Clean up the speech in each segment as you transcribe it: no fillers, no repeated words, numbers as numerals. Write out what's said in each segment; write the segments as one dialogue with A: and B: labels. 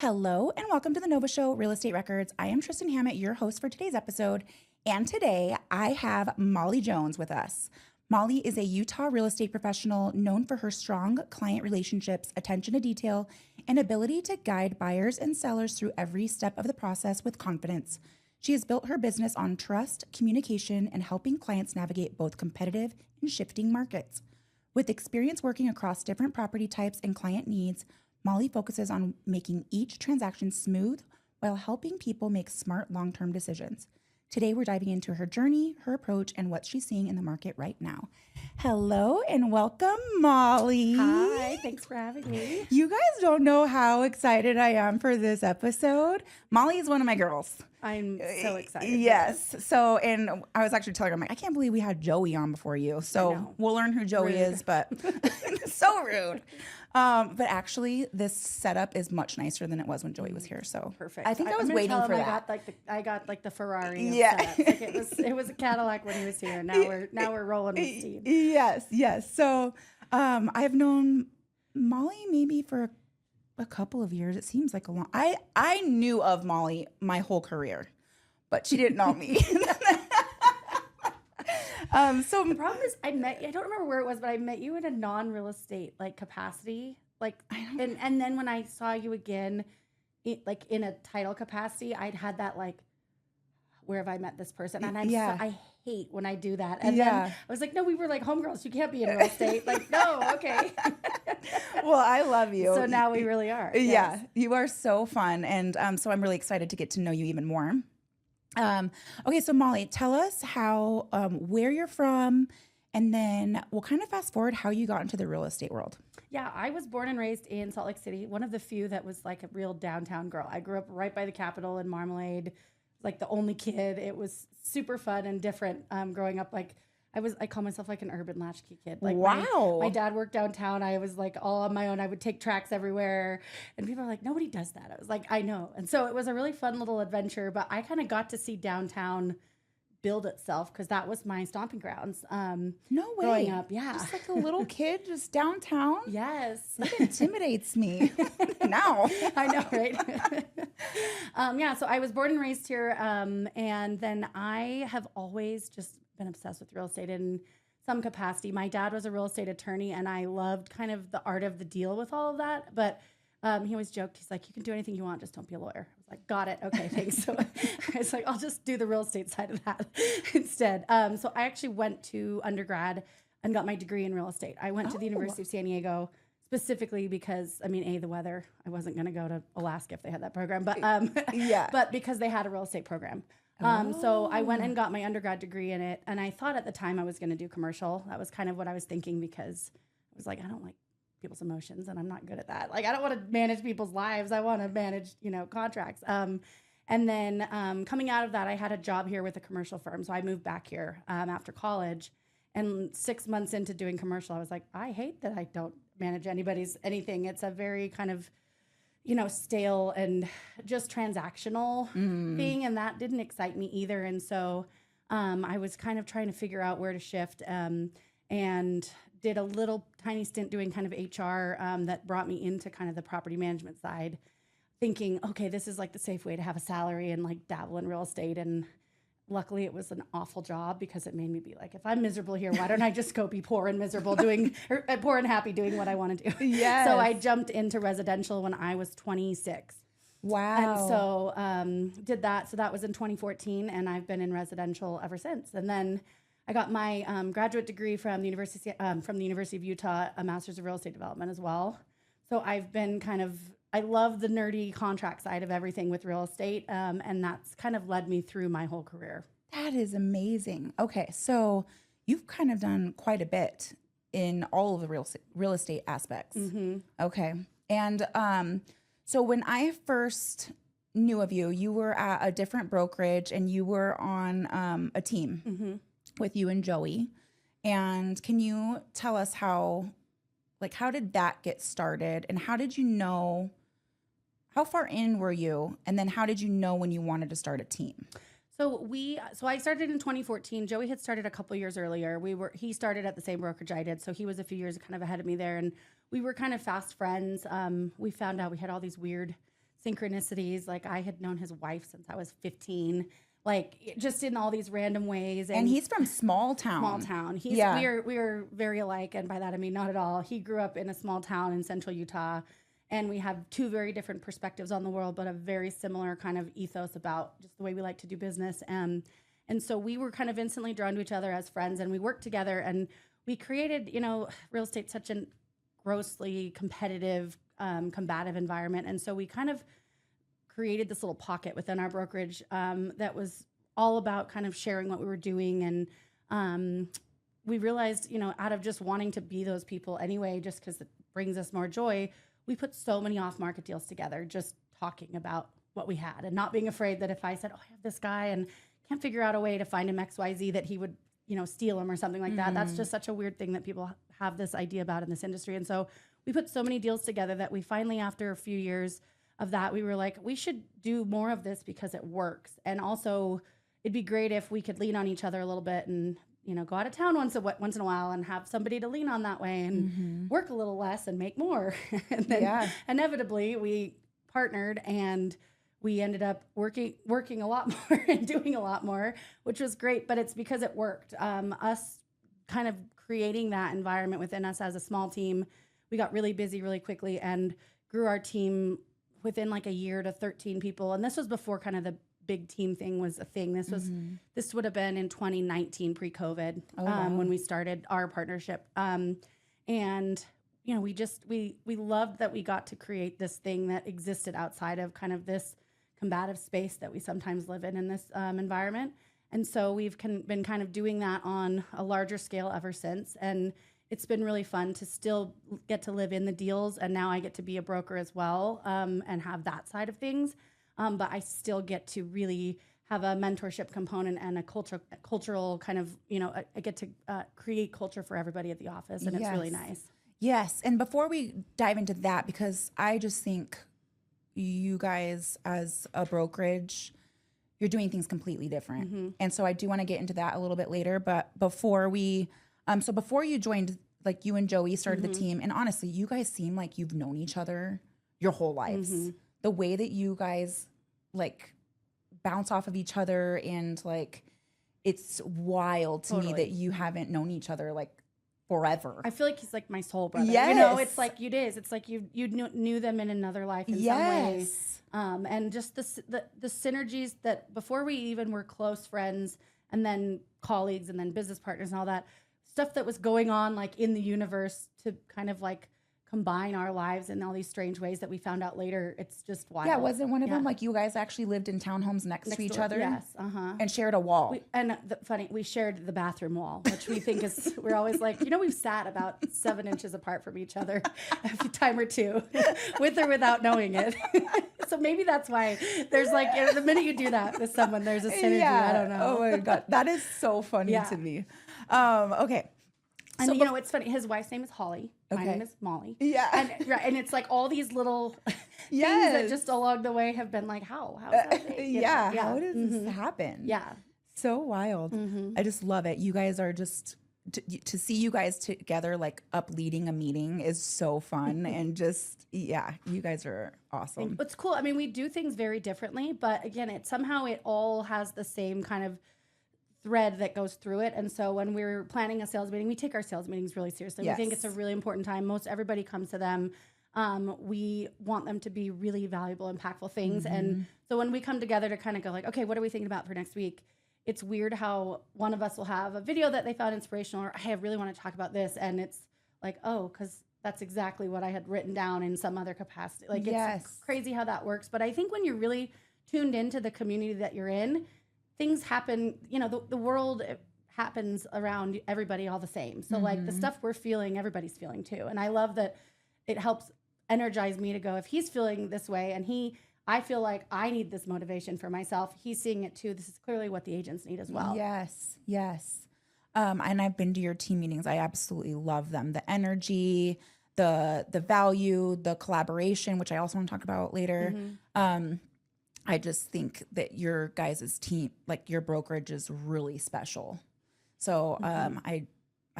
A: Hello and welcome to the Nova Show Real Estate Records. I am Tristan Hammett, your host for today's episode. And today I have Molly Jones with us. Molly is a Utah real estate professional known for her strong client relationships, attention to detail, and ability to guide buyers and sellers through every step of the process with confidence. She has built her business on trust, communication, and helping clients navigate both competitive and shifting markets. With experience working across different property types and client needs, Molly focuses on making each transaction smooth while helping people make smart long-term decisions. Today, we're diving into her journey, her approach, and what she's seeing in the market right now. Hello and welcome, Molly.
B: Hi, thanks for having me.
A: You guys don't know how excited I am for this episode. Molly is one of my girls.
B: I'm so excited.
A: Yes. So, and I was actually telling her, I'm like, I can't believe we had Joey on before you. So we'll learn who Joey is, but so rude. But actually, this setup is much nicer than it was when Joey was here. So
B: Perfect.
A: I think I was waiting for that.
B: I got like the Ferrari.
A: Yeah.
B: Like it was a Cadillac when he was here. Now we're rolling with steam.
A: Yes. So I've known Molly maybe for a couple of years. It seems like a long. I knew of Molly my whole career, but she didn't know me.
B: So the problem is I don't remember where it was, but I met you in a non-real estate like capacity. Like and then when I saw you again, like in a title capacity, I'd had that like, where have I met this person? And I hate when I do that. And then I was like, no, we were like homegirls. You can't be in real estate. Like, no, okay.
A: Well, I love you.
B: So now we really are.
A: Yeah,
B: Yes.
A: you are so fun. And so I'm really excited to get to know you even more. Okay, so Molly, tell us how, where you're from, and then we'll kind of fast forward how you got into the real estate world.
B: Yeah, I was born and raised in Salt Lake City, one of the few that was like a real downtown girl. I grew up right by the Capitol in Marmalade, like the only kid. It was super fun and different growing up. Like I call myself like an urban latchkey kid. Like
A: wow.
B: My dad worked downtown. I was like all on my own. I would take tracks everywhere. And people are like, nobody does that. I was like, I know. And so it was a really fun little adventure. But I kind of got to see downtown build itself because that was my stomping grounds.
A: No way.
B: Growing up, yeah.
A: Just like a little kid just downtown?
B: Yes.
A: That intimidates me now.
B: I know, right? Yeah, so I was born and raised here. And then I have always just been obsessed with real estate in some capacity. My dad was a real estate attorney, and I loved kind of the art of the deal with all of that. But he always joked, he's like, you can do anything you want, just don't be a lawyer. I was like, got it. Okay, thanks. So I was like, I'll just do the real estate side of that instead. So I actually went to undergrad and got my degree in real estate. I went to the University of San Diego specifically because, the weather. I wasn't going to go to Alaska if they had that program, but but because they had a real estate program. So I went and got my undergrad degree in it. And I thought at the time I was going to do commercial. That was kind of what I was thinking because I was like, I don't like people's emotions and I'm not good at that. Like, I don't want to manage people's lives. I want to manage, contracts. And then coming out of that, I had a job here with a commercial firm. So I moved back here after college. And 6 months into doing commercial, I was like, I hate that I don't manage anything. It's a very kind of, stale and just transactional thing. And that didn't excite me either. And so I was kind of trying to figure out where to shift and did a little tiny stint doing kind of HR that brought me into kind of the property management side, thinking, okay, this is like the safe way to have a salary and like dabble in real estate. And luckily it was an awful job because it made me be like, if I'm miserable here, why don't I just go be poor and miserable poor and happy doing what I want to do?
A: Yes.
B: So I jumped into residential when I was 26.
A: Wow.
B: And so did that. So that was in 2014 and I've been in residential ever since. And then I got my graduate degree from the University of Utah, a master's of real estate development as well. So I've been I love the nerdy contract side of everything with real estate, and that's kind of led me through my whole career.
A: That is amazing. Okay, so you've kind of done quite a bit in all of the real estate aspects.
B: Mm-hmm.
A: Okay, and so when I first knew of you, you were at a different brokerage, and you were on a team with you and Joey. And can you tell us how did that get started, and how did you know? How far in were you? And then how did you know when you wanted to start a team?
B: So I started in 2014. Joey had started a couple years earlier. He started at the same brokerage I did, so he was a few years kind of ahead of me there, and we were kind of fast friends. We found out we had all these weird synchronicities. Like I had known his wife since I was 15, like just in all these random ways.
A: And he's from small town.
B: Small town. We are very alike. And by that, I mean, not at all. He grew up in a small town in central Utah, and we have two very different perspectives on the world, but a very similar kind of ethos about just the way we like to do business. And so we were kind of instantly drawn to each other as friends, and we worked together, and we created, real estate such a grossly competitive, combative environment. And so we kind of created this little pocket within our brokerage that was all about kind of sharing what we were doing. And we realized, out of just wanting to be those people anyway, just because it brings us more joy, we put so many off-market deals together, just talking about what we had and not being afraid that if I said, oh, I have this guy and can't figure out a way to find him XYZ, that he would, steal him or something like that. That's just such a weird thing that people have this idea about in this industry. And so we put so many deals together that we finally, after a few years of that, we were like, we should do more of this because it works. And also it'd be great if we could lean on each other a little bit and, go out of town once in a while and have somebody to lean on that way and work a little less and make more. And then inevitably we partnered, and we ended up working a lot more and doing a lot more, which was great, but it's because it worked. Us kind of creating that environment within us as a small team, we got really busy really quickly and grew our team within like a year to 13 people. And this was before kind of the big team thing was a thing. This would have been in 2019 pre-COVID when we started our partnership. And we loved that we got to create this thing that existed outside of kind of this combative space that we sometimes live in this environment. And so we've been kind of doing that on a larger scale ever since. And it's been really fun to still get to live in the deals. And now I get to be a broker as well and have that side of things. But I still get to really have a mentorship component and a cultural kind of, I get to create culture for everybody at the office. And it's really nice.
A: Yes. And before we dive into that, because I just think you guys as a brokerage, you're doing things completely different. And so I do want to get into that a little bit later. But before we, before you joined, like you and Joey started the team, and honestly, you guys seem like you've known each other your whole lives. The way that you guys like bounce off of each other, and like, it's wild to me that you haven't known each other like forever.
B: I feel like he's like my soul brother. It's like it's like you knew them in another life in some ways. And just the synergies that before we even were close friends, and then colleagues, and then business partners, and all that stuff that was going on like in the universe to kind of like combine our lives in all these strange ways that we found out later. It's just wild.
A: Yeah, wasn't one of them like you guys actually lived in townhomes next to each other?
B: Yes,
A: and shared a wall.
B: We shared the bathroom wall, which we think is, we're always like, we've sat about 7 inches apart from each other a time or two, with or without knowing it. So maybe that's why there's like, the minute you do that with someone, there's a synergy. I don't know.
A: Oh my God. That is so funny to me. Okay.
B: And it's funny. His wife's name is Holly. My name is Molly.
A: Yeah.
B: And it's like all these little things that just along the way have been like, how is that?
A: How does this happen?
B: Yeah.
A: So wild. I just love it. You guys are just, to see you guys together, like up leading a meeting is so fun. And just, you guys are awesome.
B: It's cool. I mean, we do things very differently, but again, it all has the same kind of thread that goes through it. And so when we're planning a sales meeting, we take our sales meetings really seriously. We think it's a really important time. Most everybody comes to them. We want them to be really valuable, impactful things. And so when we come together to kind of go like, okay, what are we thinking about for next week? It's weird how one of us will have a video that they found inspirational, or hey, I really want to talk about this. And it's like, oh, because that's exactly what I had written down in some other capacity. Like it's crazy how that works. But I think when you're really tuned into the community that you're in, things happen, the world happens around everybody all the same. So like the stuff we're feeling, everybody's feeling too. And I love that it helps energize me to go, if he's feeling this way and I feel like I need this motivation for myself, he's seeing it too. This is clearly what the agents need as well.
A: Yes. And I've been to your team meetings. I absolutely love them. The energy, the value, the collaboration, which I also want to talk about later. I just think that your guys' team, like your brokerage, is really special. So I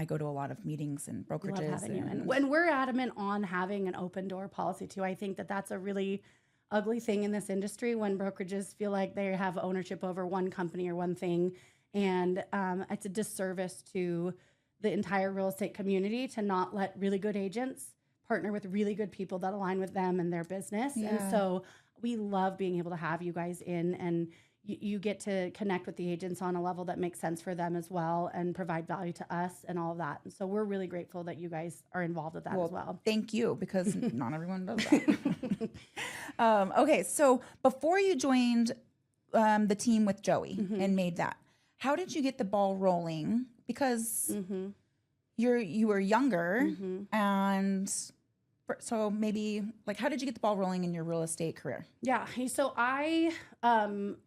A: go to a lot of meetings and brokerages.
B: Love having you. And when we're adamant on having an open door policy too, I think that that's a really ugly thing in this industry when brokerages feel like they have ownership over one company or one thing. And it's a disservice to the entire real estate community to not let really good agents partner with really good people that align with them and their business.
A: Yeah.
B: And so we love being able to have you guys in, and you get to connect with the agents on a level that makes sense for them as well and provide value to us and all of that. And so we're really grateful that you guys are involved with that as well.
A: Thank you, because not everyone does that. Okay, so before you joined the team with Joey and made that, how did you get the ball rolling? Because you were younger, and so maybe like, how did you get the ball rolling in your real estate career?
B: Yeah. So I, the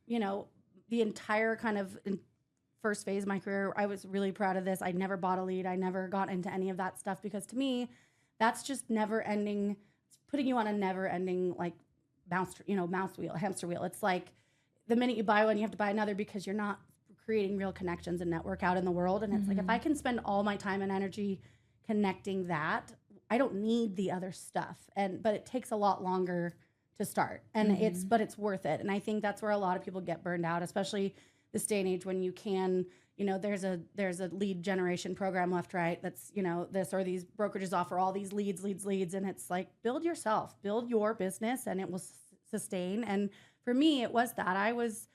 B: entire kind of first phase of my career, I was really proud of this. I never bought a lead. I never got into any of that stuff, because to me, that's just never ending. It's putting you on a never ending, like hamster wheel. It's like the minute you buy one, you have to buy another, because you're not creating real connections and network out in the world. And it's like, if I can spend all my time and energy connecting that, I don't need the other stuff. But it takes a lot longer to start, and it's worth it. And I think that's where a lot of people get burned out, especially this day and age, when you can, there's a lead generation program left, right. That's, this or these brokerages offer all these leads. And it's like, build yourself, build your business, and it will sustain. And for me, it was that I was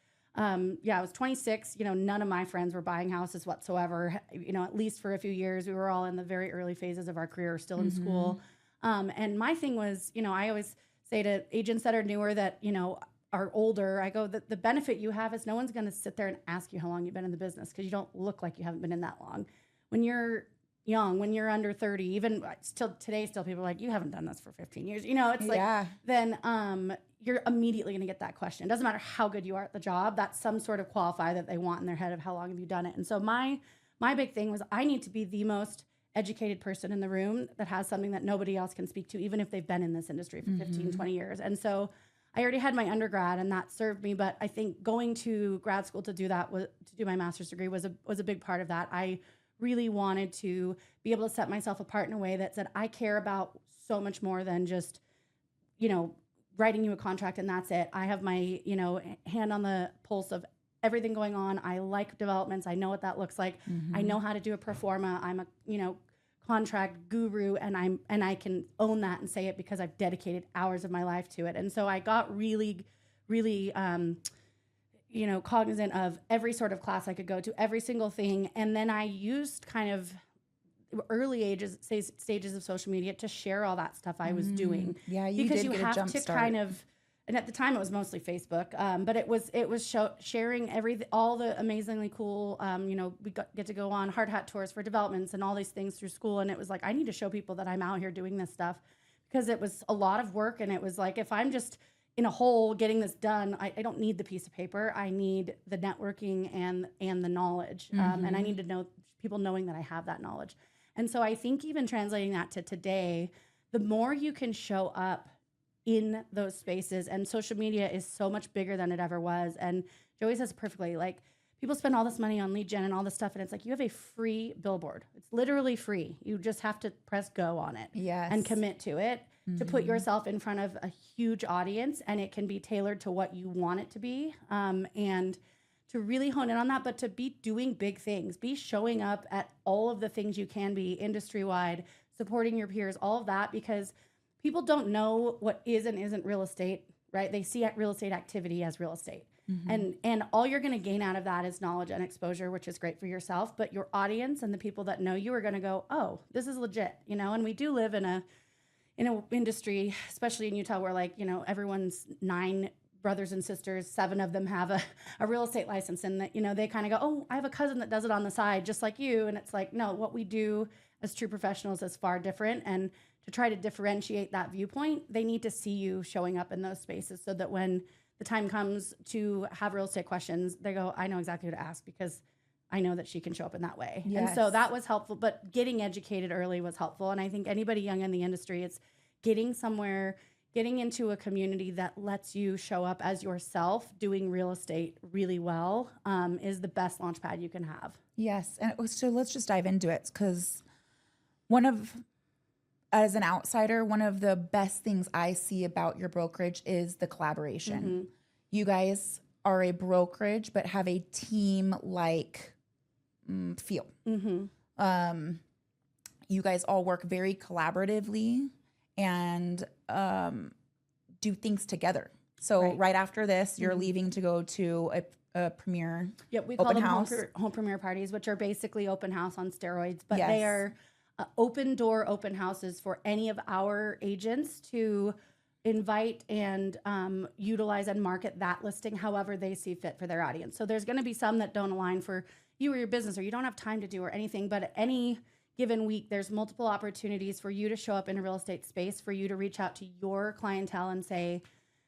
B: 26, none of my friends were buying houses whatsoever, at least for a few years. We were all in the very early phases of our career, still in school. And my thing was, I always say to agents that are newer, that, are older, I go, the benefit you have is no one's going to sit there and ask you how long you've been in the business, because you don't look like you haven't been in that long. When you're young, when you're under 30, even still people are like, you haven't done this for 15 years. It's like, then you're immediately going to get that question. It doesn't matter how good you are at the job. That's some sort of qualifier that they want in their head of how long have you done it. And so my big thing was, I need to be the most educated person in the room that has something that nobody else can speak to, even if they've been in this industry for 15, 20 years. And so I already had my undergrad, and that served me. But I think going to grad school to do that, to do my master's degree, was a big part of that. I really wanted to be able to set myself apart in a way that said, I care about so much more than just, writing you a contract and that's it. I have my, hand on the pulse of everything going on. I like developments. I know what that looks like. I know how to do a pro forma. I'm a, contract guru, and I can own that and say it because I've dedicated hours of my life to it. And so I got really, really, cognizant of every sort of class I could go to, every single thing. And then I used kind of early stages of social media to share all that stuff I was doing.
A: Yeah,
B: because
A: did
B: you
A: get a
B: have
A: jump
B: to
A: start.
B: kind of, and at the time it was mostly Facebook, but it was sharing all the amazingly cool, we get to go on hard hat tours for developments and all these things through school. And it was like, I need to show people that I'm out here doing this stuff, because it was a lot of work. And it was like, if I'm just in a hole getting this done, I don't need the piece of paper. I need the networking and the knowledge. And I need to know people knowing that I have that knowledge. And so I think even translating that to today, the more you can show up in those spaces, and social media is so much bigger than it ever was. And Joey says perfectly, like, people spend all this money on lead gen and all this stuff, and it's like, you have a free billboard. It's literally free. You just have to press go on it and commit to it to put yourself in front of a huge audience, and it can be tailored to what you want it to be. And to really hone in on that, but to be doing big things, be showing up at all of the things you can be industry-wide, supporting your peers, all of that, because people don't know what is and isn't real estate, right? They see real estate activity as real estate. And all you're going to gain out of that is knowledge and exposure, which is great for yourself, but your audience and the people that know you are going to go, oh, this is legit, and we do live in an industry, especially in Utah, where everyone's 9 brothers and sisters, 7 of them have a real estate license, and that, they kind of go, oh, I have a cousin that does it on the side, just like you. And it's like, no, what we do as true professionals is far different. And to try to differentiate that viewpoint, they need to see you showing up in those spaces, so that when the time comes to have real estate questions, they go, I know exactly who to ask, because I know that she can show up in that way. And so that was helpful, but getting educated early was helpful. And I think anybody young in the industry, it's getting somewhere, getting into a community that lets you show up as yourself, doing real estate really well, is the best launch pad you can have.
A: Yes. And so let's just dive into it, because one of as an outsider, one of the best things I see about your brokerage is the collaboration.
B: Mm-hmm.
A: You guys are a brokerage, but have a team-like feel.
B: Mm-hmm.
A: You guys all work very collaboratively and do things together. So right after this, you're leaving to go to a premiere.
B: Yep, we call them
A: house.
B: home premiere parties, which are basically open house on steroids, but
A: Yes.
B: they are open door open houses for any of our agents to invite and utilize and market that listing however they see fit for their audience. So there's going to be some that don't align for you or your business, or you don't have time to do or anything, but any given week, there's multiple opportunities for you to show up in a real estate space, for you to reach out to your clientele and say,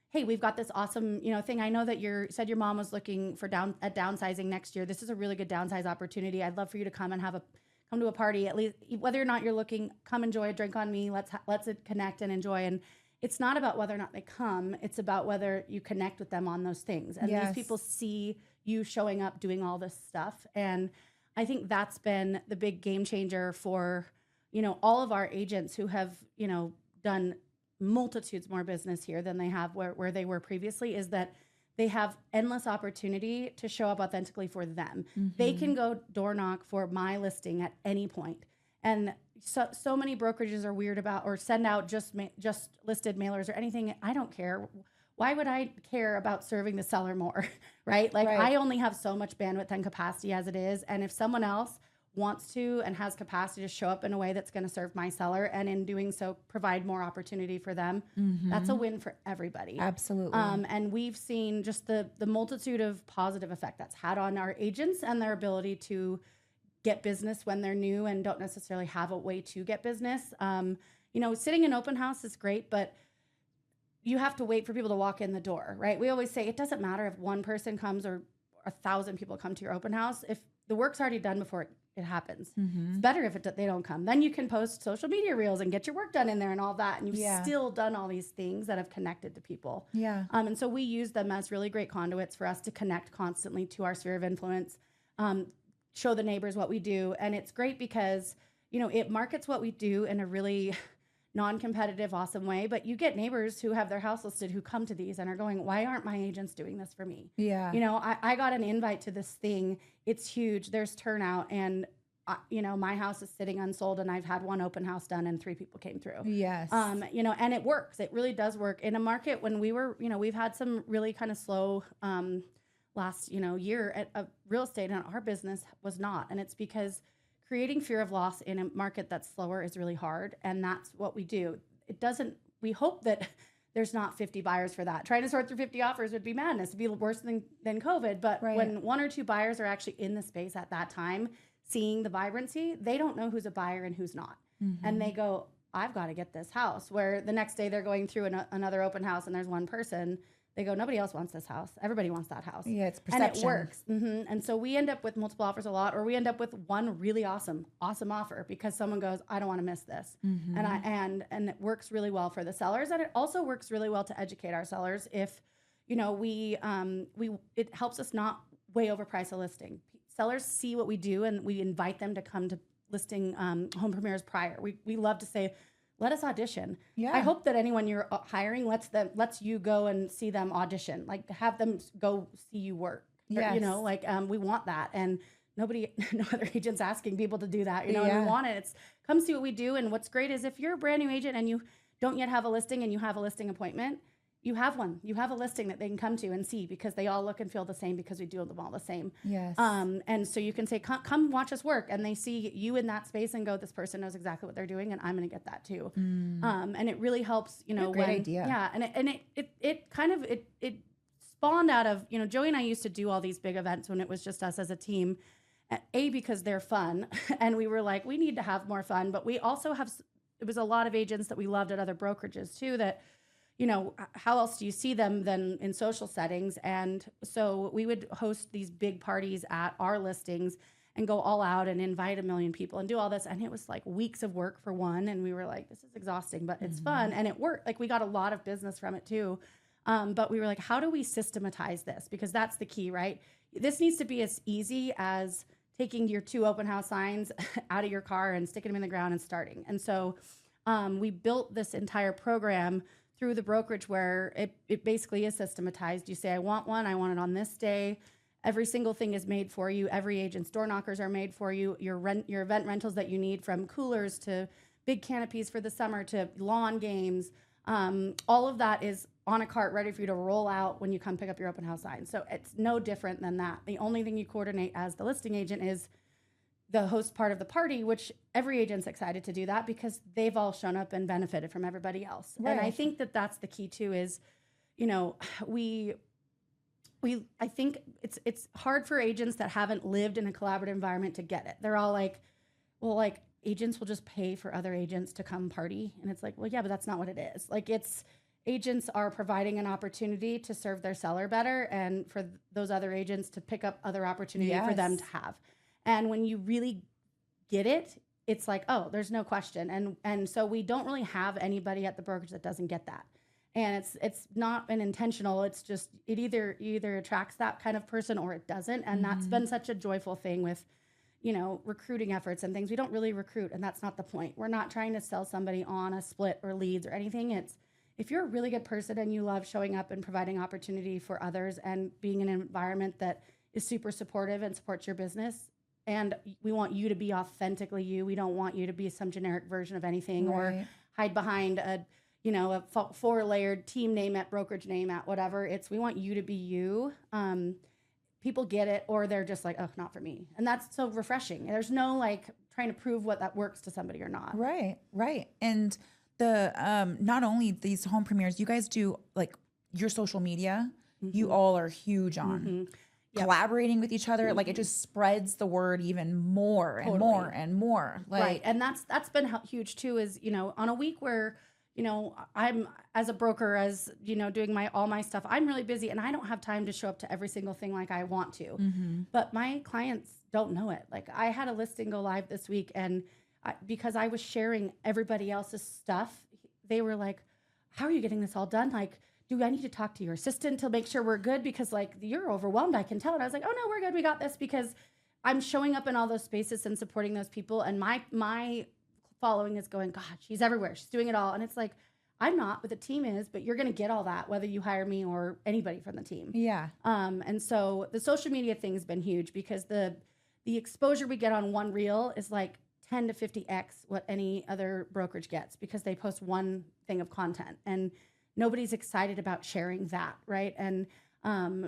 B: hey, we've got this awesome, thing. I know that you said your mom was looking for downsizing next year. This is a really good downsize opportunity. I'd love for you to come and come to a party, at least, whether or not you're looking, come enjoy a drink on me. Let's connect and enjoy. And it's not about whether or not they come. It's about whether you connect with them on those things. And these people see you showing up, doing all this stuff. And I think that's been the big game changer for, all of our agents who have, done multitudes more business here than they have where they were previously, is that they have endless opportunity to show up authentically for them. They can go door knock for my listing at any point. And so many brokerages are weird about, or send out just listed mailers or anything. I don't care. Why would I care about serving the seller more, right? I only have so much bandwidth and capacity as it is. And if someone else wants to and has capacity to show up in a way that's going to serve my seller, and in doing so provide more opportunity for them, that's a win for everybody.
A: Absolutely.
B: And we've seen just the multitude of positive effect that's had on our agents and their ability to get business when they're new and don't necessarily have a way to get business. Sitting in open house is great, but you have to wait for people to walk in the door, right? We always say it doesn't matter if one person comes or 1,000 people come to your open house. If the work's already done before it happens, it's better if they don't come. Then you can post social media reels and get your work done in there and all that. And you've still done all these things that have connected to people. Yeah. And so we use them as really great conduits for us to connect constantly to our sphere of influence, show the neighbors what we do. And it's great because, it markets what we do in a really non-competitive, awesome way. But you get neighbors who have their house listed who come to these and are going, why aren't my agents doing this for me? Yeah. I got an invite to this thing. It's huge. There's turnout. And, my house is sitting unsold, and I've had one open house done and 3 people came through. Yes. And it works. It really does work in a market when we were, we've had some really kind of slow, last, year of real estate, and our business was not. And it's because creating fear of loss in a market that's slower is really hard. And that's what we do. We hope that there's not 50 buyers for that. Trying to sort through 50 offers would be madness. It'd be worse than COVID. But when 1 or 2 buyers are actually in the space at that time, seeing the vibrancy, they don't know who's a buyer and who's not. And they go, I've got to get this house. Where the next day they're going through another open house and there's one person. They go, nobody else wants this house. Everybody wants that house. Yeah, it's perception. And it works. And so we end up with multiple offers a lot, or we end up with one really awesome offer because someone goes, I don't want to miss this. And it works really well for the sellers. And it also works really well to educate our sellers if, it helps us not way overprice a listing. Sellers see what we do, and we invite them to come to listing home premieres prior. We love to say, let us audition. Yeah. I hope that anyone you're hiring lets you go and see them audition, like have them go see you work. Yes. We want that. And no other agent's asking people to do that, and we want it. It's come see what we do. And what's great is if you're a brand new agent and you don't yet have a listing and you have a listing appointment, you have one. You have a listing that they can come to and see because they all look and feel the same because we do them all the same. Yes. And so you can say, come watch us work. And they see you in that space and go, this person knows exactly what they're doing and I'm going to get that too. And it really helps,
A: great idea.
B: Yeah. And it spawned out of, Joey and I used to do all these big events when it was just us as a team, because they're fun. And we were like, we need to have more fun, but we also it was a lot of agents that we loved at other brokerages too, that, how else do you see them than in social settings? And so we would host these big parties at our listings and go all out and invite 1 million people and do all this. And it was like weeks of work for one. And we were like, this is exhausting, but it's fun. And it worked. Like we got a lot of business from it too. But we were like, how do we systematize this? Because that's the key, right? This needs to be as easy as taking your 2 open house signs out of your car and sticking them in the ground and starting. And so We built this entire program through the brokerage where it basically is systematized. You say, I want one, I want it on this day. Every single thing is made for you. Every agent's door knockers are made for you. Your event rentals that you need, from coolers to big canopies for the summer to lawn games, all of that is on a cart ready for you to roll out when you come pick up your open house sign. So it's no different than that. The only thing you coordinate as the listing agent is the host part of the party, which every agent's excited to do that because they've all shown up and benefited from everybody else. Right. And I think that that's the key too is, you know, I think it's hard for agents that haven't lived in a collaborative environment to get it. They're all like, well, like agents will just pay for other agents to come party. And it's like, well, yeah, but that's not what it is. Like agents are providing an opportunity to serve their seller better and for those other agents to pick up other opportunity for them to have. And when you really get it, it's like, oh, there's no question. And so we don't really have anybody at the brokerage that doesn't get that. And it's not an intentional, it's just it either attracts that kind of person or it doesn't. And that's been such a joyful thing with, you know, recruiting efforts and things. We don't really recruit, and that's not the point. We're not trying to sell somebody on a split or leads or anything. It's if you're a really good person and you love showing up and providing opportunity for others and being in an environment that is super supportive and supports your business, and we want you to be authentically you. We don't want you to be some generic version of anything or hide behind a 4-layered team name at brokerage name at whatever. We want you to be you. People get it, or they're just like, oh, not for me. And that's so refreshing. There's no like trying to prove what that works to somebody or not.
A: Right. And the not only these home premieres, you guys do like your social media. You all are huge on. Collaborating with each other, like it just spreads the word even more and more and more. Like,
B: right, and that's been huge too. Is, you know, on a week where, you know, I'm as a broker, as you know, doing all my stuff, I'm really busy and I don't have time to show up to every single thing like I want to. But my clients don't know it. Like I had a listing go live this week, and because I was sharing everybody else's stuff, they were like, "How are you getting this all done? Like, do I need to talk to your assistant to make sure we're good? Because like you're overwhelmed, I can tell." And I was like, "Oh no, we're good. We got this," because I'm showing up in all those spaces and supporting those people. And my following is going, God, she's everywhere. She's doing it all. And it's like, I'm not, but the team is, but you're going to get all that, whether you hire me or anybody from the team.
A: Yeah.
B: And so the social media thing has been huge because the exposure we get on one reel is like 10 to 50x what any other brokerage gets because they post one thing of content and nobody's excited about sharing that, right? And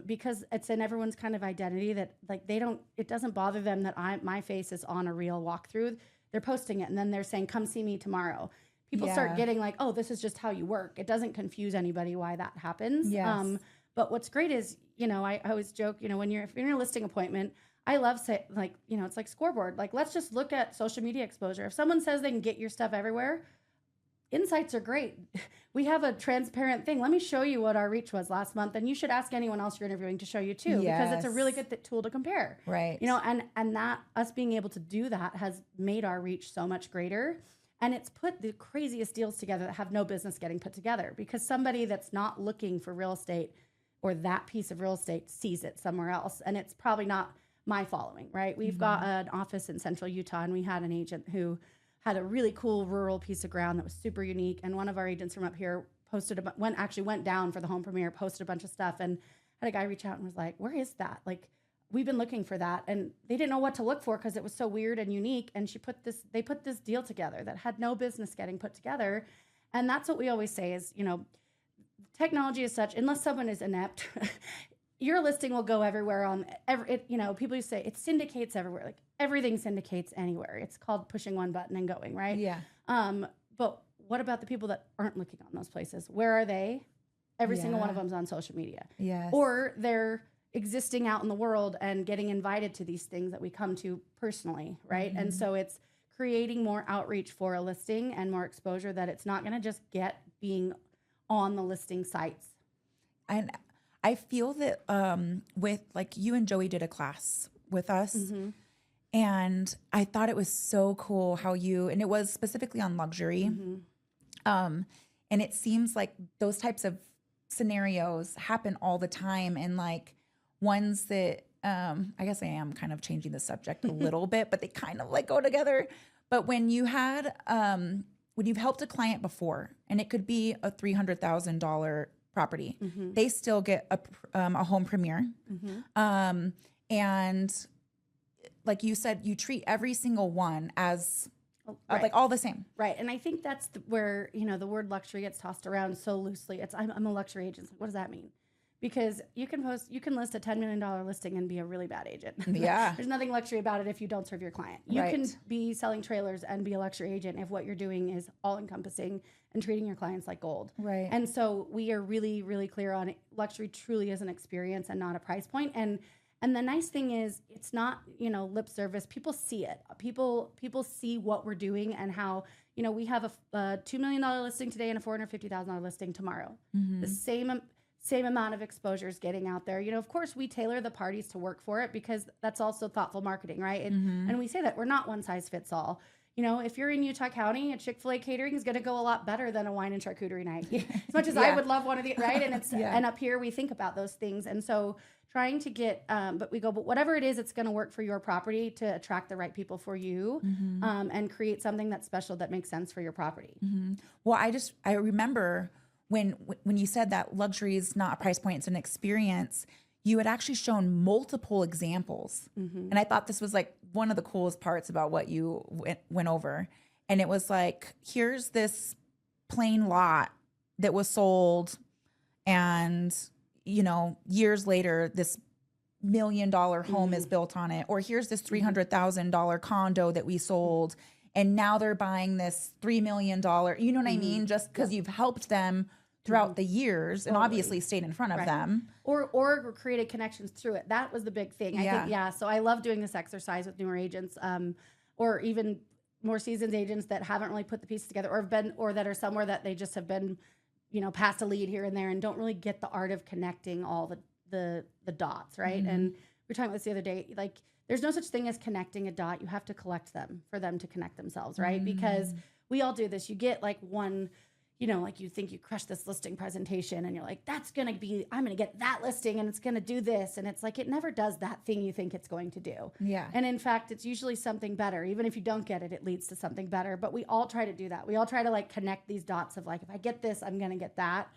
B: because it's in everyone's kind of identity that like it doesn't bother them that my face is on a reel walkthrough. They're posting it and then they're saying, come see me tomorrow. People start getting like, oh, this is just how you work. It doesn't confuse anybody why that happens.
A: Yes.
B: But what's great is, you know, I always joke, you know, if you're in a listing appointment, I love like, you know, it's like scoreboard. Like, let's just look at social media exposure. If someone says they can get your stuff everywhere, insights are great. We have a transparent thing. Let me show you what our reach was last month. And you should ask anyone else you're interviewing to show you too, because it's a really good tool to compare.
A: Right.
B: You know, and that us being able to do that has made our reach so much greater. And it's put the craziest deals together that have no business getting put together because somebody that's not looking for real estate or that piece of real estate sees it somewhere else. And it's probably not my following, right? We've got an office in Central Utah, and we had an agent who had a really cool rural piece of ground that was super unique. And one of our agents from up here went down for the home premiere, posted a bunch of stuff, and had a guy reach out and was like, where is that? Like, we've been looking for that. And they didn't know what to look for because it was so weird and unique. And they put this deal together that had no business getting put together. And that's what we always say is, you know, technology is such, unless someone is inept, your listing will go everywhere you know, people used to say it syndicates everywhere. Like everything syndicates anywhere. It's called pushing one button and going, right?
A: Yeah.
B: But what about the people that aren't looking on those places? Where are they? Every single one of them's on social media.
A: Yes.
B: Or they're existing out in the world and getting invited to these things that we come to personally, right? And so it's creating more outreach for a listing and more exposure that it's not going to just get being on the listing sites.
A: And I feel that with like you and Joey did a class with us, and I thought it was so cool how and it was specifically on luxury. And it seems like those types of scenarios happen all the time, and like ones that I guess I am kind of changing the subject a little bit, but they kind of like go together. But when you had when you've helped a client before, and it could be a $300,000 property, they still get a home premiere. And like you said, you treat every single one as like all the same.
B: Right. And I think that's where, the word luxury gets tossed around so loosely. I'm a luxury agent. What does that mean? Because you can list a $10 million listing and be a really bad agent.
A: Yeah.
B: There's nothing luxury about it if you don't serve your client. You can be selling trailers and be a luxury agent if what you're doing is all encompassing and treating your clients like gold.
A: Right.
B: And so we are really, really clear on it. Luxury truly is an experience and not a price point. And the nice thing is it's not, lip service. People see it. People see what we're doing and how, we have a $2 million listing today and a $450,000 listing tomorrow. The same amount of exposure is getting out there. Of course, we tailor the parties to work for it because that's also thoughtful marketing, right? And we say that we're not one size fits all. If you're in Utah County, a Chick-fil-A catering is going to go a lot better than a wine and charcuterie night. As much as I would love one of the, right? And and up here we think about those things. And so trying to get, but whatever it is, it's going to work for your property to attract the right people for you, and create something that's special that makes sense for your property.
A: Well, I remember when you said that luxury is not a price point, it's an experience, you had actually shown multiple examples. And I thought this was like one of the coolest parts about what you went over. And it was like, here's this plain lot that was sold and, years later, this $1 million home is built on it. Or here's this $300,000 condo that we sold. And now they're buying this $3 million, you know what I mean? Just because you've helped them throughout the years and obviously stayed in front of them.
B: Or created connections through it. That was the big thing. I think, so I love doing this exercise with newer agents, or even more seasoned agents that haven't really put the pieces together or that are somewhere that they just have been, past a lead here and there and don't really get the art of connecting all the dots, right? And we were talking about this the other day, like there's no such thing as connecting a dot. You have to collect them for them to connect themselves, right? Because we all do this. You get like one, like you think you crushed this listing presentation and you're like, I'm going to get that listing and it's going to do this. And it's like, it never does that thing you think it's going to do.
A: Yeah.
B: And in fact, it's usually something better. Even if you don't get it, it leads to something better. But we all try to do that. We all try to like connect these dots of like, if I get this, I'm going to get that.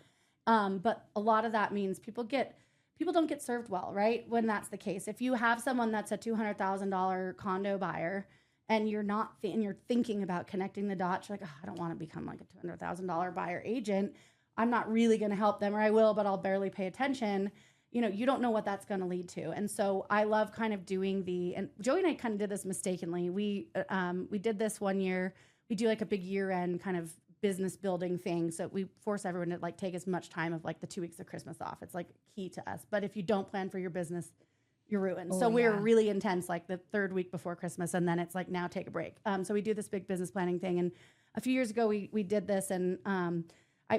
B: But a lot of that means people don't get served well, right? When that's the case. If you have someone that's a $200,000 condo buyer and you're you're thinking about connecting the dots, you're like, I don't want to become like a $200,000 buyer agent. I'm not really going to help them, or I will, but I'll barely pay attention. You don't know what that's going to lead to. And so I love kind of doing and Joey and I kind of did this mistakenly. We did this one year. We do like a big year-end kind of business building thing. So we force everyone to like take as much time of like the 2 weeks of Christmas off. It's like key to us. But if you don't plan for your business, you're ruined. So we're really intense, like the third week before Christmas. And then it's like, now take a break. So we do this big business planning thing. And a few years ago, we did this. And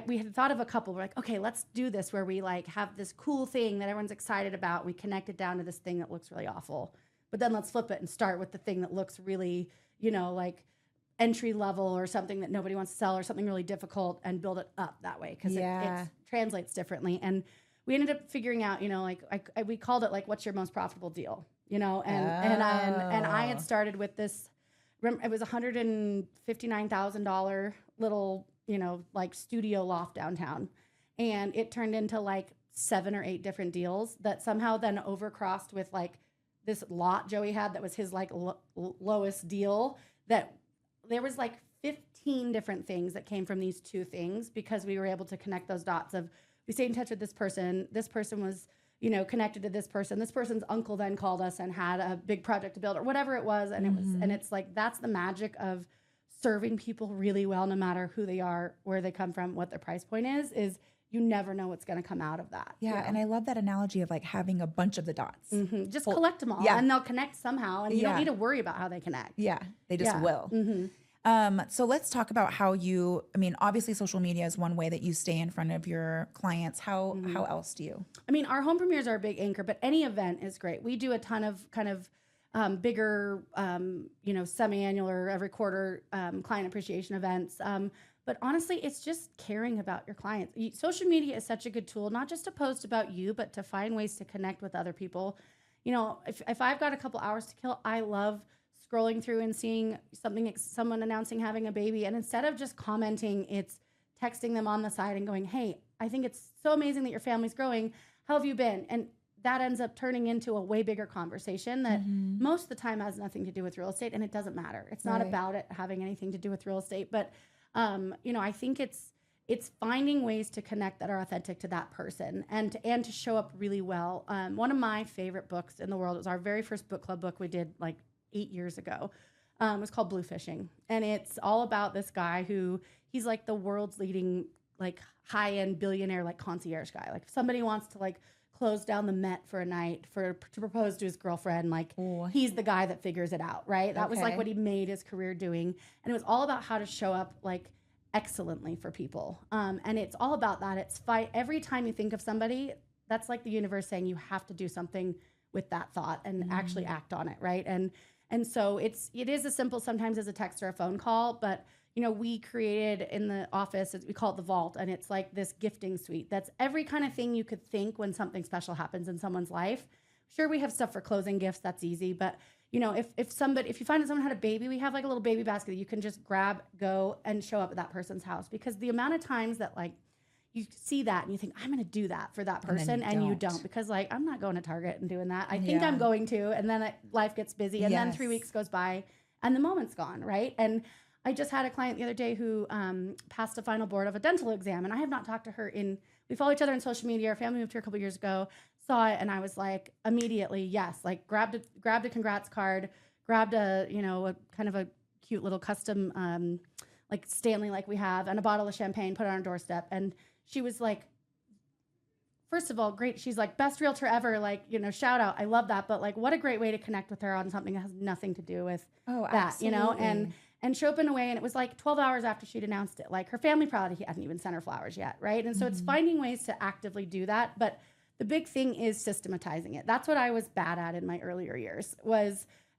B: we had thought of a couple. We're like, okay, let's do this where we like have this cool thing that everyone's excited about. We connect it down to this thing that looks really awful. But then let's flip it and start with the thing that looks really, like entry level or something that nobody wants to sell or something really difficult and build it up that way. Because it translates differently. And we ended up figuring out, we called it like, what's your most profitable deal? And I had started with this, it was $159,000 little, like studio loft downtown. And it turned into like 7 or 8 different deals that somehow then overcrossed with like this lot Joey had that was his like lowest deal, that there was like 15 different things that came from these 2 things because we were able to connect those dots of, we stayed in touch with this person. This person was, connected to this person. This person's uncle then called us and had a big project to build or whatever it was. And it's like, that's the magic of serving people really well, no matter who they are, where they come from, what their price point is you never know what's going to come out of that.
A: Yeah. And I love that analogy of like having a bunch of the dots.
B: Just collect them all and they'll connect somehow. And you don't need to worry about how they connect.
A: Yeah. They just will. So let's talk about how obviously social media is one way that you stay in front of your clients. How else do you? Our
B: home premieres are a big anchor, but any event is great. We do a ton of kind of bigger, semi-annual or every quarter client appreciation events. But honestly, it's just caring about your clients. Social media is such a good tool, not just to post about you, but to find ways to connect with other people. If I've got a couple hours to kill, I love scrolling through and seeing someone announcing having a baby, and instead of just commenting, it's texting them on the side and going, hey, I think it's so amazing that your family's growing. How have you been? And that ends up turning into a way bigger conversation that most of the time has nothing to do with real estate, and it doesn't matter. It's not about it having anything to do with real estate, but I think it's finding ways to connect that are authentic to that person and to show up really well. One of my favorite books in the world, it was our very first book club book we did like 8 years ago. It was called Blue Fishing, and it's all about this guy who he's like the world's leading like high-end billionaire like concierge guy. Like if somebody wants to like close down the Met for a night to propose to his girlfriend, like he's the guy that figures it out, right? That was like what he made his career doing, and it was all about how to show up like excellently for people. And it's all about that. It's every time you think of somebody, that's like the universe saying you have to do something with that thought and actually act on it, right? And so it is as simple sometimes as a text or a phone call, but we created in the office, we call it the vault, and it's like this gifting suite. That's every kind of thing you could think when something special happens in someone's life. Sure, we have stuff for closing gifts, that's easy, but if you find that someone had a baby, we have like a little baby basket that you can just grab, go, and show up at that person's house. Because the amount of times that like you see that and you think, I'm going to do that for that person, and you don't, because like I'm not going to Target and doing that. I think I'm going to, and then life gets busy, and then 3 weeks goes by, and the moment's gone, right? And I just had a client the other day who passed the final board of a dental exam, and I have not talked to her we follow each other on social media. Our family moved here a couple years ago, saw it, and I was like, immediately, yes, like grabbed a congrats card, grabbed a kind of a cute little custom like Stanley like we have, and a bottle of champagne, put it on our doorstep. And she was like, first of all, great. She's like, best realtor ever, like, shout out. I love that. But like, what a great way to connect with her on something that has nothing to do with that, absolutely. And show up in a way. And it was like 12 hours after she'd announced it. Like her family probably hadn't even sent her flowers yet, right? And so it's finding ways to actively do that. But the big thing is systematizing it. That's what I was bad at in my earlier years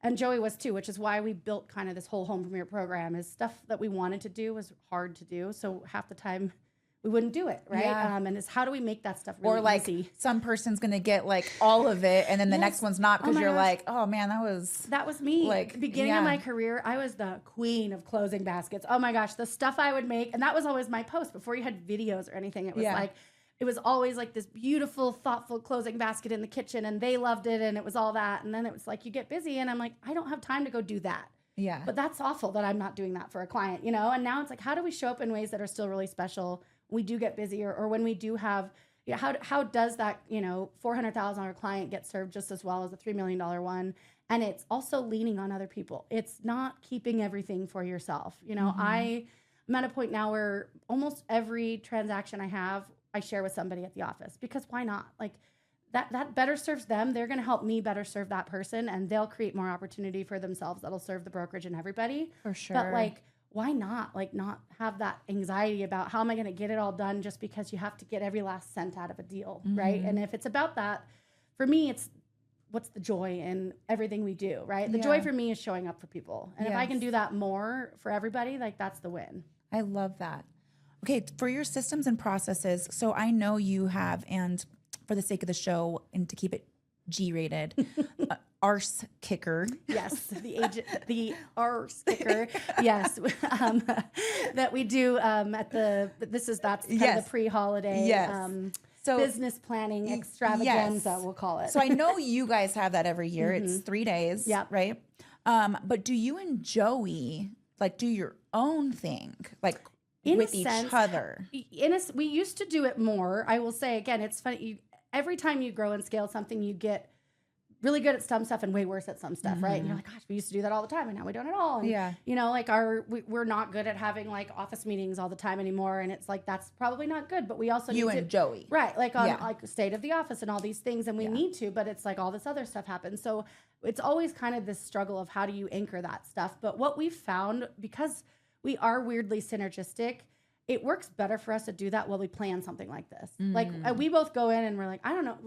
B: and Joey was too, which is why we built kind of this whole home premier program. Is stuff that we wanted to do was hard to do. So half the time we wouldn't do it, right? Yeah. And it's how do we make that stuff really easy?
A: Some person's going to get like all of it, and then the next one's not, because you're like, oh man, that was
B: me. Like the beginning of my career, I was the queen of closing baskets. Oh my gosh, the stuff I would make. And that was always my post before you had videos or anything. It was like, it was always like this beautiful, thoughtful closing basket in the kitchen, and they loved it, and it was all that. And then it was like, you get busy, and I'm like, I don't have time to go do that. Yeah. But that's awful that I'm not doing that for a client, And now it's like, how do we show up in ways that are still really special? We do get busier, or when we do have, how does that, $400,000 client get served just as well as a $3 million one? And it's also leaning on other people. It's not keeping everything for yourself. I'm at a point now where almost every transaction I share with somebody at the office, because why not? Like that better serves them. They're going to help me better serve that person, and they'll create more opportunity for themselves that'll serve the brokerage and everybody. For sure. But like, why not? Like, not have that anxiety about how am I going to get it all done just because you have to get every last cent out of a deal, right? And if it's about that, for me, it's what's the joy in everything we do, right? The joy for me is showing up for people. And if I can do that more for everybody, like that's the win.
A: I love that. Okay, for your systems and processes, so I know you have, and for the sake of the show and to keep it G-rated, arse kicker.
B: Yes, the arse kicker. Yes, that we do at that's kind of the pre-holiday business planning extravaganza, we'll call it.
A: So I know you guys have that every year. It's 3 days, right? But do you and Joey like do your own thing, like with each other?
B: We used to do it more. I will say again, it's funny. Every time you grow and scale something, you get really good at some stuff and way worse at some stuff, right? And you're like, gosh, we used to do that all the time, and now we don't at all. And, like we're not good at having like office meetings all the time anymore, and it's like that's probably not good. But we also
A: you and Joey,
B: right? Like on like state of the office and all these things, and we need to, but it's like all this other stuff happens. So it's always kind of this struggle of how do you anchor that stuff. But what we've found, because we are weirdly synergistic, it works better for us to do that while we plan something like this. Like we both go in and we're like, I don't know.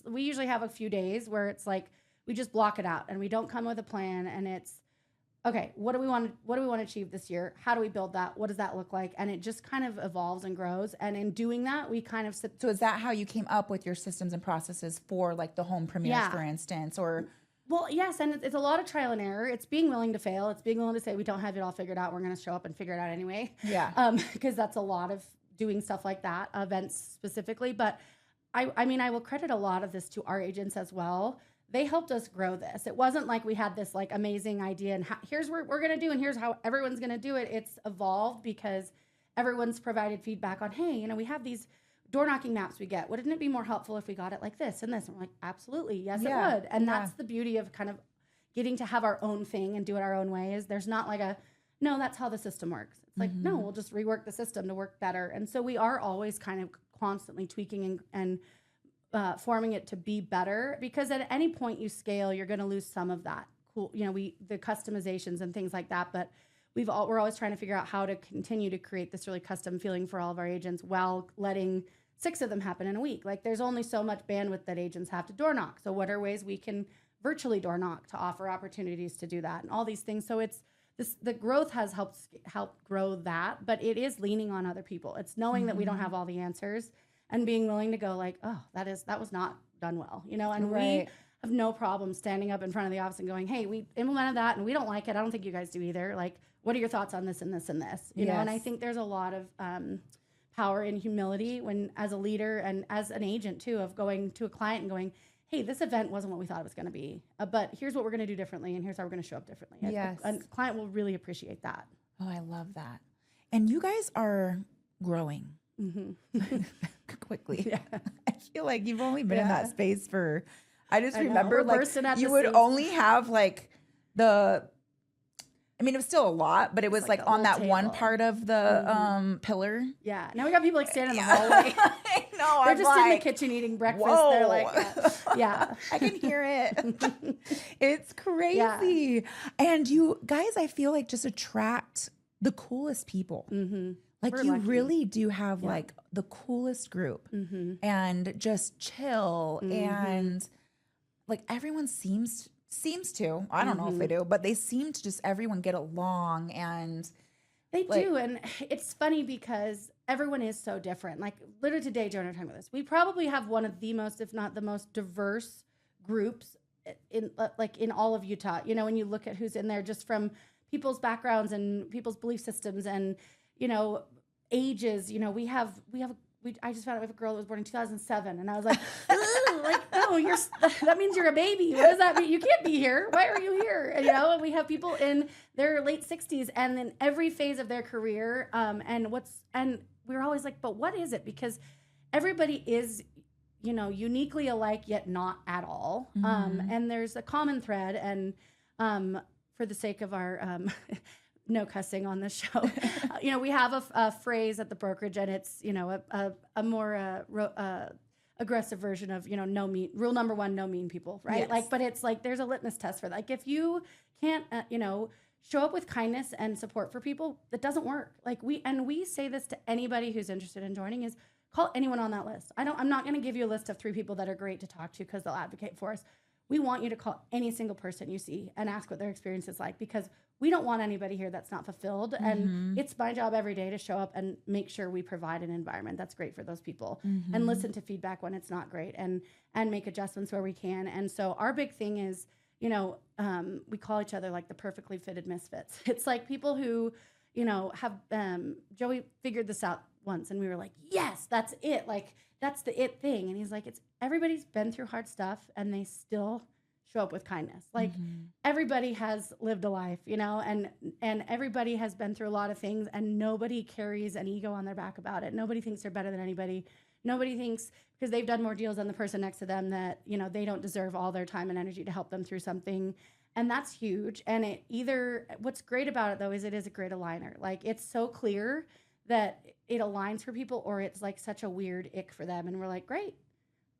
B: We usually have a few days where it's like we just block it out and we don't come with a plan. And it's okay. What do we want to achieve this year? How do we build that? What does that look like? And it just kind of evolves and grows. And in doing that, we kind of
A: So is that how you came up with your systems and processes for like the home premieres, for instance, or?
B: Well, yes, and it's a lot of trial and error. It's being willing to fail. It's being willing to say we don't have it all figured out. We're going to show up and figure it out anyway.
A: Yeah.
B: Because that's a lot of doing stuff like that, events specifically. But I mean, I will credit a lot of this to our agents as well. They helped us grow this. It wasn't like we had this like amazing idea and here's what we're going to do and here's how everyone's going to do it. It's evolved because everyone's provided feedback on, hey, we have these door knocking maps we get. Wouldn't it be more helpful if we got it like this and this? And we're like, absolutely. Yes, it would. And that's the beauty of kind of getting to have our own thing and do it our own way is there's not like no, that's how the system works. It's like, no, we'll just rework the system to work better. And so we are always kind of constantly tweaking and forming it to be better, because at any point you scale, you're going to lose some of that cool, the customizations and things like that. But we're always trying to figure out how to continue to create this really custom feeling for all of our agents while letting 6 of them happen in a week. Like there's only so much bandwidth that agents have to door knock. So what are ways we can virtually door knock to offer opportunities to do that and all these things. So it's the growth has helped grow that, but it is leaning on other people. It's knowing that we don't have all the answers and being willing to go like, oh, that was not done well, and we have no problem standing up in front of the office and going, hey, we implemented that and we don't like it. I don't think you guys do either. Like, what are your thoughts on this and this and this? You know, and I think there's a lot of power in humility when, as a leader and as an agent too, of going to a client and going, hey, this event wasn't what we thought it was going to be, but here's what we're going to do differently and here's how we're going to show up differently.
A: Yes.
B: A client will really appreciate that.
A: Oh, I love that. And you guys are growing quickly. Yeah. I feel like you've only been in that space for, I remember like you would only have like it was still a lot, but it was like on that one part of the pillar.
B: Yeah. Now we got people like standing in the hallway.
A: I know.
B: They're just in the kitchen eating breakfast.
A: Whoa.
B: They're like, yeah. I
A: can hear it. It's crazy. Yeah. And you guys, I feel like just attract the coolest people. Like we're lucky. Really do have like the coolest group and just chill and like everyone seems to, I don't know if they do, but they seem to just everyone get along and
B: they do. And it's funny because everyone is so different. Like literally today, Joe and I were talking about this. We probably have one of the most, if not the most diverse groups in all of Utah. When you look at who's in there just from people's backgrounds and people's belief systems and, ages, I just found out we have a girl that was born in 2007 and I was like, no, that means you're a baby. What does that mean? You can't be here. Why are you here? And we have people in their late 60s and in every phase of their career. And we're always like, but what is it? Because everybody is, uniquely alike, yet not at all. And there's a common thread and, for the sake of our, no cussing on this show. We have a phrase at the brokerage and it's, a more aggressive version of, rule number 1, no mean people, right?
A: Yes.
B: But it's like, there's a litmus test for that. Like if you can't, show up with kindness and support for people, that doesn't work. Like we say this to anybody who's interested in joining is call anyone on that list. I'm not going to give you a list of 3 people that are great to talk to because they'll advocate for us. We want you to call any single person you see and ask what their experience is like, because we don't want anybody here that's not fulfilled. And it's my job every day to show up and make sure we provide an environment that's great for those people and listen to feedback when it's not great and make adjustments where we can. And so our big thing is, we call each other like the perfectly fitted misfits. It's like people who, have, Joey figured this out once and we were like, yes, that's it. Like, that's the it thing. And he's like, everybody's been through hard stuff and they still show up with kindness. Like everybody has lived a life, and everybody has been through a lot of things and nobody carries an ego on their back about it. Nobody thinks they're better than anybody. Nobody thinks because they've done more deals than the person next to them that, they don't deserve all their time and energy to help them through something. And that's huge. And what's great about it though, is it is a great aligner. Like it's so clear that it aligns for people or it's like such a weird ick for them. And we're like, great.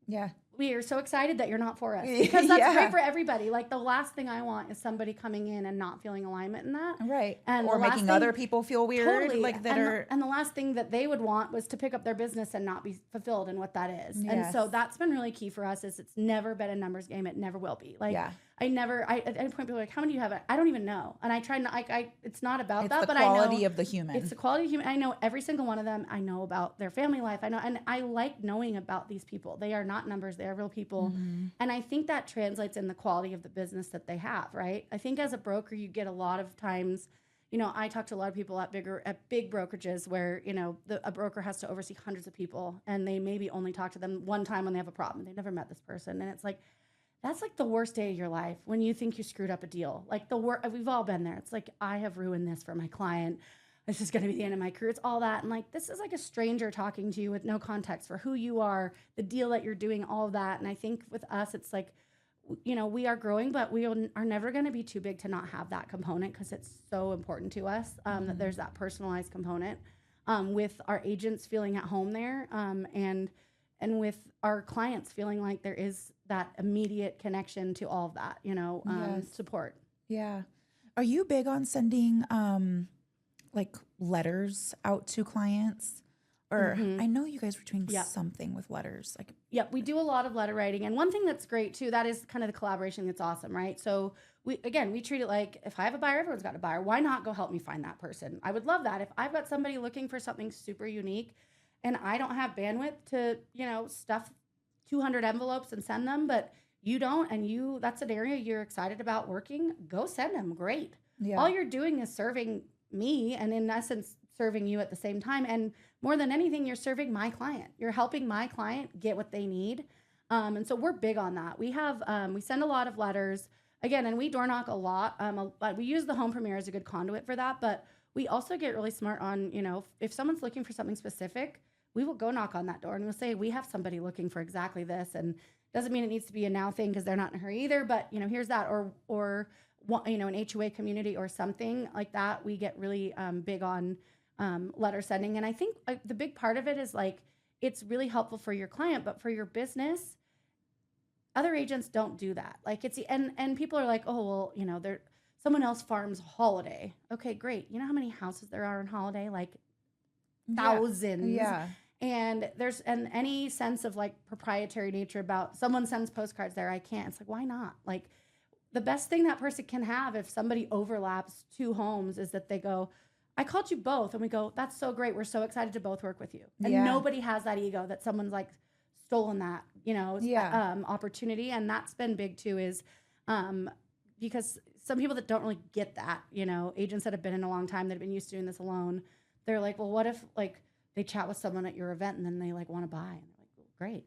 A: Yeah.
B: We are so excited that you're not for us because that's great for everybody. Like the last thing I want is somebody coming in and not feeling alignment in that.
A: Right. And or making other people feel weird.
B: Totally.
A: Like
B: And the last thing that they would want was to pick up their business and not be fulfilled in what that is. Yes. And so that's been really key for us is it's never been a numbers game. It never will be. Like I never, at any point, people are like, how many do you have? I don't even know. And I try not, it's not about
A: It's
B: that,
A: the
B: but I know.
A: quality of the human.
B: It's the quality of human. I know every single one of them. I know about their family life. I know, and I like knowing about these people. They are not numbers. They are real people.
A: Mm-hmm.
B: And I think that translates in the quality of the business that they have, right? I think as a broker, you get a lot of times, you know, I talk to a lot of people at big brokerages where, you know, a broker has to oversee hundreds of people and they maybe only talk to them one time when they have a problem. They've never met this person. And it's like, that's like the worst day of your life when you think you screwed up a deal. Like we've all been there. It's like, I have ruined this for my client. This is going to be the end of my career. It's all that. And like, this is like a stranger talking to you with no context for who you are, the deal that you're doing, all of that. And I think with us, it's like, you know, we are growing, but we are never going to be too big to not have that component because it's so important to us that there's that personalized component with our agents feeling at home there and with our clients feeling like there is that immediate connection to all of that, you know, support.
A: Yeah. Are you big on sending like letters out to clients? Or I know you guys were doing something with letters. Like,
B: we do a lot of letter writing. And one thing that's great too, that is kind of the collaboration that's awesome, right? So we treat it like if I have a buyer, everyone's got a buyer. Why not go help me find that person? I would love that. If I've got somebody looking for something super unique and I don't have bandwidth to, you know, stuff 200 envelopes and send them, but you don't, and that's an area you're excited about working, go send them. Great. Yeah. All you're doing is serving me and in essence, serving you at the same time. And more than anything, you're serving my client. You're helping my client get what they need. And so we're big on that. We have, we send a lot of letters again, and we door knock a lot. We use the home premiere as a good conduit for that, but we also get really smart on, you know, if someone's looking for something specific, we will go knock on that door and we'll say, we have somebody looking for exactly this. And doesn't mean it needs to be a now thing because they're not in a hurry either, but you know, here's that, or you know, an HOA community or something like that. We get really big on letter sending. And I think the big part of it is like, it's really helpful for your client, but for your business, other agents don't do that. Like and people are like, oh, well, you know, someone else farms Holiday. Okay, great. You know how many houses there are in Holiday? Like thousands.
A: Yeah.
B: And there's any sense of like proprietary nature about someone sends postcards there. I can't. It's like, why not? Like the best thing that person can have if somebody overlaps two homes is that they go, I called you both. And we go, that's so great. We're so excited to both work with you. And nobody has that ego that someone's like stolen that, you know, opportunity. And that's been big too is because some people that don't really get that, you know, agents that have been in a long time that have been used to doing this alone, they're like, well, what if like they chat with someone at your event and then they like want to buy and they're like, well, great.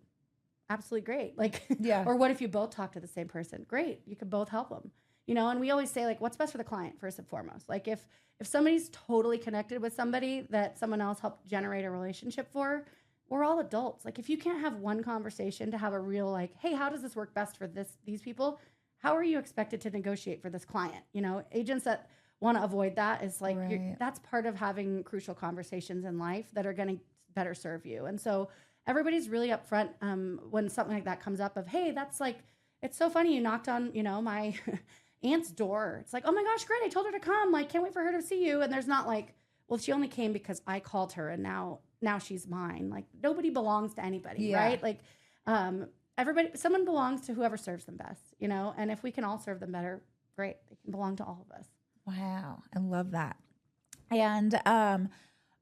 B: Absolutely great. Like, or what if you both talk to the same person? Great. You could both help them, you know? And we always say like, what's best for the client first and foremost? Like if somebody's totally connected with somebody that someone else helped generate a relationship for, we're all adults. Like if you can't have one conversation to have a real like, hey, how does this work best for these people? How are you expected to negotiate for this client? You know, agents that want to avoid that is like, that's part of having crucial conversations in life that are going to better serve you. And so everybody's really upfront when something like that comes up of, hey, that's like, it's so funny. You knocked on, you know, my aunt's door. It's like, oh my gosh, great. I told her to come. Like, can't wait for her to see you. And there's not like, well, she only came because I called her and now she's mine. Like nobody belongs to anybody, right? Like someone belongs to whoever serves them best, you know? And if we can all serve them better, great. They can belong to all of us.
A: Wow. I love that. And,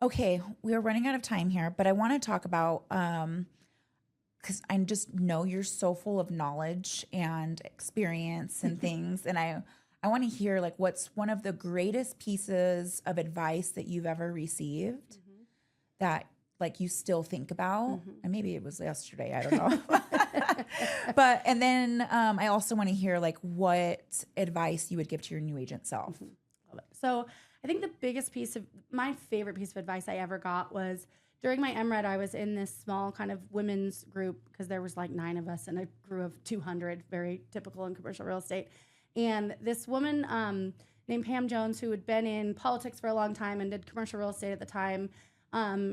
A: okay, we're running out of time here, but I want to talk about, because I just know you're so full of knowledge and experience and things. And I want to hear like, what's one of the greatest pieces of advice that you've ever received that like you still think about? And maybe it was yesterday, I don't know. But, and then I also want to hear like what advice you would give to your new agent self.
B: So I think my favorite piece of advice I ever got was during my MRED, I was in this small kind of women's group because there was like 9 of us and a crew of 200, very typical in commercial real estate. And this woman named Pam Jones, who had been in politics for a long time and did commercial real estate at the time,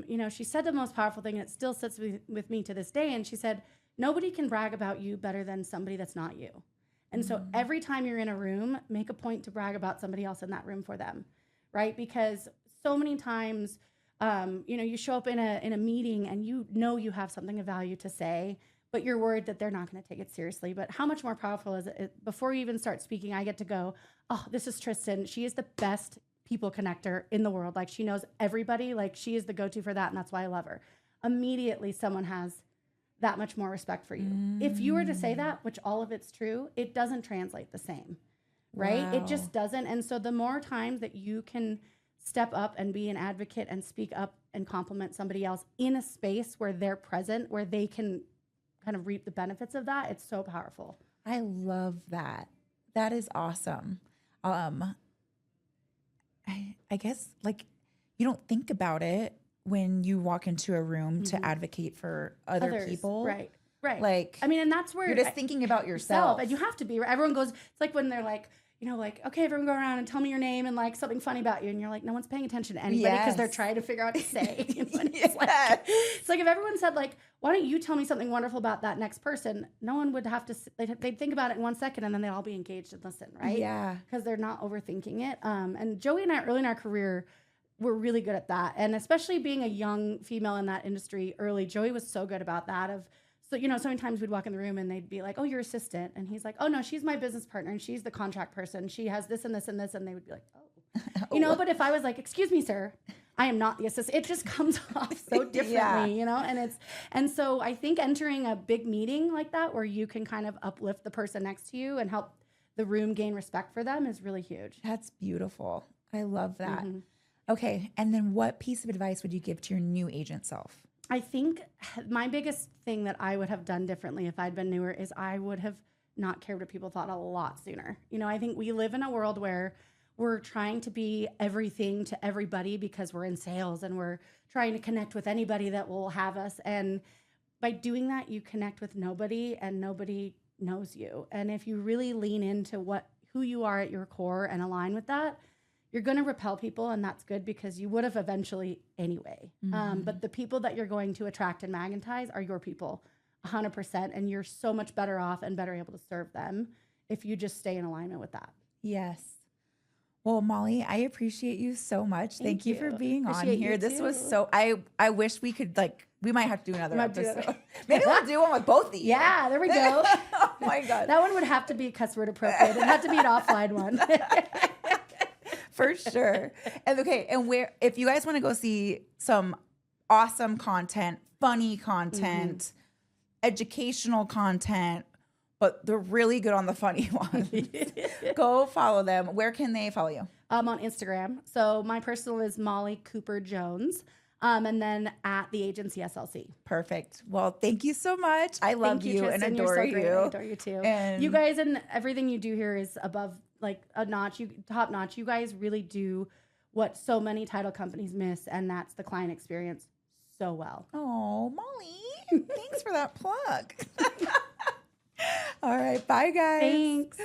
B: you know, she said the most powerful thing, and it still sits with me to this day. And she said, nobody can brag about you better than somebody that's not you. And so every time you're in a room, make a point to brag about somebody else in that room for them, right? Because so many times, you know, you show up in a meeting and you know you have something of value to say, but you're worried that they're not going to take it seriously. But how much more powerful is it? Before you even start speaking, I get to go, oh, this is Tristan. She is the best people connector in the world. Like, she knows everybody. Like, she is the go-to for that, and that's why I love her. Immediately, someone has that much more respect for you. If you were to say that, which all of it's true, it doesn't translate the same, right?
A: Wow.
B: It just doesn't. And so the more times that you can step up and be an advocate and speak up and compliment somebody else in a space where they're present, where they can kind of reap the benefits of that, it's so powerful.
A: I love that. That is awesome. I guess, like, you don't think about it when you walk into a room to advocate for other people.
B: Right.
A: Like,
B: I mean, and that's where
A: you're just thinking about yourself.
B: And you have to be. Everyone goes, it's like when they're like, you know, like, okay, everyone go around and tell me your name and like something funny about you. And you're like, no one's paying attention to anybody because they're trying to figure out what to say. You know, it's like if everyone said like, why don't you tell me something wonderful about that next person? No one would have to, they'd think about it in 1 second and then they'd all be engaged and listen, right?
A: Yeah.
B: Because they're not overthinking it. And Joey and I, early in our career, were really good at that. And especially being a young female in that industry early, Joey was so good about that. So, you know, so many times we'd walk in the room and they'd be like, oh, your assistant. And he's like, oh, no, she's my business partner and she's the contract person. She has this and this and this. And they would be like, oh. You know, but if I was like, excuse me, sir, I am not the assistant, it just comes off so differently, you know? And so I think entering a big meeting like that where you can kind of uplift the person next to you and help the room gain respect for them is really huge.
A: That's beautiful. I love that. Okay. And then what piece of advice would you give to your new agent self?
B: I think my biggest thing that I would have done differently if I'd been newer is I would have not cared what people thought a lot sooner. You know, I think we live in a world where we're trying to be everything to everybody because we're in sales and we're trying to connect with anybody that will have us. And by doing that, you connect with nobody and nobody knows you. And if you really lean into who you are at your core and align with that, you're going to repel people, and that's good because you would have eventually anyway. But the people that you're going to attract and magnetize are your people, 100%, and you're so much better off and better able to serve them if you just stay in alignment with that.
A: Yes. Well, Molly, I appreciate you so much. Thank you for being on here. This was so, I wish we could, like, we might have to do another episode. Maybe we'll do one with both these.
B: Yeah, there we go.
A: Oh my God.
B: That one would have to be cuss word appropriate. It'd have to be an offline one.
A: For sure. And okay, and if you guys want to go see some awesome content, funny content, educational content, but they're really good on the funny ones, go follow them. Where can they follow you?
B: On Instagram. So my personal is Molly Cooper Jones. And then at the agency SLC.
A: Perfect. Well, thank you so much. I love you and adore you.
B: I adore you too. And you guys and everything you do here is above like a notch, top notch. You guys really do what so many title companies miss, and that's the client experience so well.
A: Oh, Molly, thanks for that plug. All right. Bye, guys.
B: Thanks.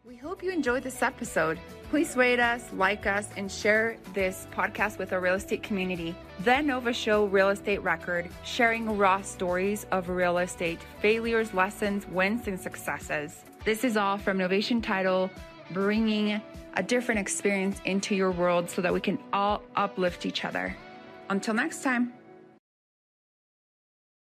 C: We hope you enjoyed this episode. Please rate us, like us, and share this podcast with our real estate community. The Nova Show Real Estate Record, sharing raw stories of real estate, failures, lessons, wins, and successes. This is all from Novation Title, bringing a different experience into your world so that we can all uplift each other. Until next time.